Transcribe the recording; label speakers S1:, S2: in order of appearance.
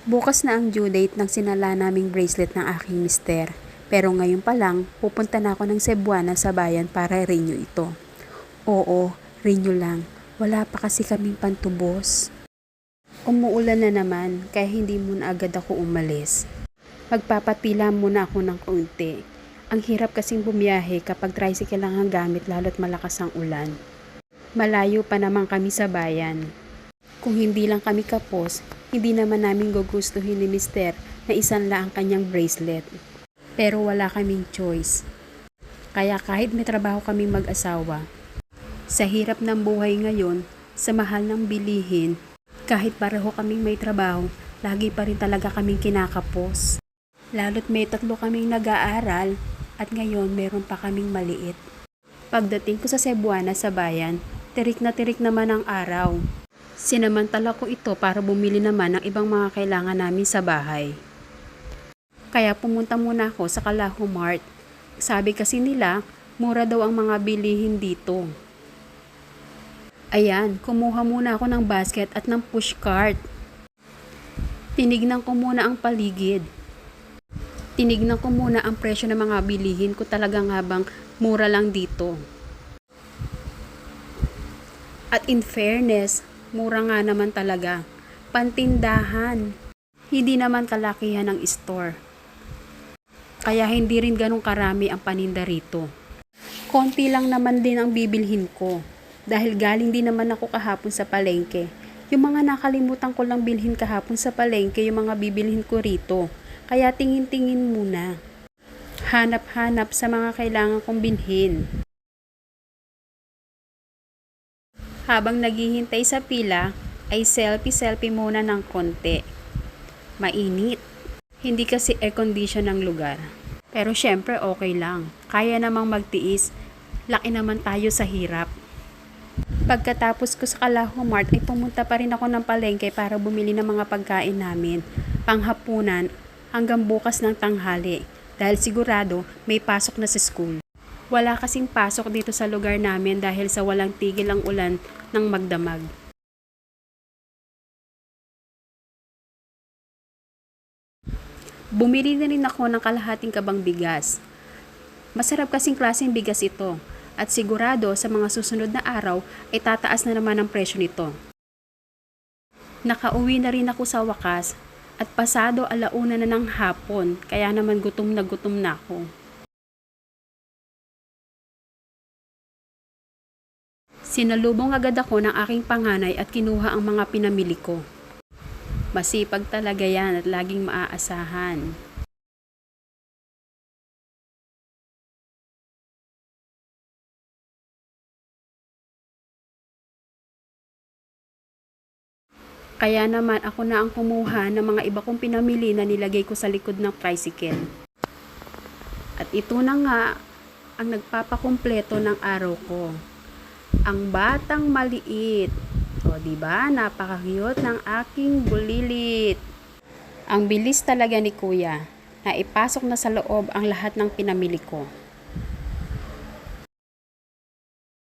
S1: Bukas na ang due date ng sinala naming bracelet ng aking mister. Pero ngayon pa lang, pupunta na ako ng Cebuana sa bayan para renew ito. Oo, renew lang. Wala pa kasi kaming pantubos. Umuulan na naman, kaya hindi muna agad ako umalis. Magpapatila muna ako ng kaunti. Ang hirap kasing bumiyahe kapag tricycle lang ang gamit lalo't malakas ang ulan. Malayo pa naman kami sa bayan. Kung hindi lang kami kapos, hindi naman namin gugustuhin ni Mister na isanla ang kanyang bracelet. Pero wala kaming choice. Kaya kahit may trabaho kaming mag-asawa, sa hirap ng buhay ngayon, sa mahal ng bilihin, kahit pareho kaming may trabaho, lagi pa rin talaga kaming kinakapos. Lalo't may 3 kaming nag-aaral at ngayon meron pa kaming maliit. Pagdating ko sa Cebuana sa bayan, tirik na tirik naman ang araw. Sinamantala ko ito para bumili naman ng ibang mga kailangan namin sa bahay. Kaya pumunta muna ako sa Kalaho Mart. Sabi kasi nila, mura daw ang mga bilihin dito. Ayan, kumuha muna ako ng basket at ng pushcart. Tinignan ko muna ang paligid. Tinignan ko muna ang presyo ng mga bilihin ko talagang habang mura lang dito. At in fairness, mura nga naman talaga. Pantindahan. Hindi naman kalakihan ng store. Kaya hindi rin ganun karami ang paninda rito. Konti lang naman din ang bibilhin ko. Dahil galing din naman ako kahapon sa palengke. Yung mga nakalimutan ko lang bilhin kahapon sa palengke, yung mga bibilhin ko rito. Kaya tingin-tingin muna. Hanap-hanap sa mga kailangan kong bilhin. Habang naghihintay sa pila, ay selfie-selfie muna ng konti. Mainit. Hindi kasi air condition ang lugar. Pero syempre okay lang. Kaya namang magtiis. Laki naman tayo sa hirap. Pagkatapos ko sa Kalaho Mart ay pumunta pa rin ako ng palengke para bumili ng mga pagkain namin. Panghapunan hanggang bukas ng tanghali. Dahil sigurado may pasok na sa school. Wala kasing pasok dito sa lugar namin dahil sa walang tigil ang ulan ng magdamag. Bumili na rin ako ng kalahating kabang bigas. Masarap kasing klaseng bigas ito at sigurado sa mga susunod na araw ay tataas na naman ang presyo nito. Nakauwi na rin ako sa wakas at pasado 1:00 na ng hapon kaya naman gutom na ako. Sinalubong agad ako ng aking panganay at kinuha ang mga pinamili ko. Masipag talaga yan at laging maaasahan. Kaya naman ako na ang kumuha ng mga iba kong pinamili na nilagay ko sa likod ng tricycle. At ito na nga ang nagpapakumpleto ng araw ko. Ang batang maliit. O diba, napaka-cute ng aking bulilit. Ang bilis talaga ni Kuya. Naipasok na sa loob ang lahat ng pinamili ko.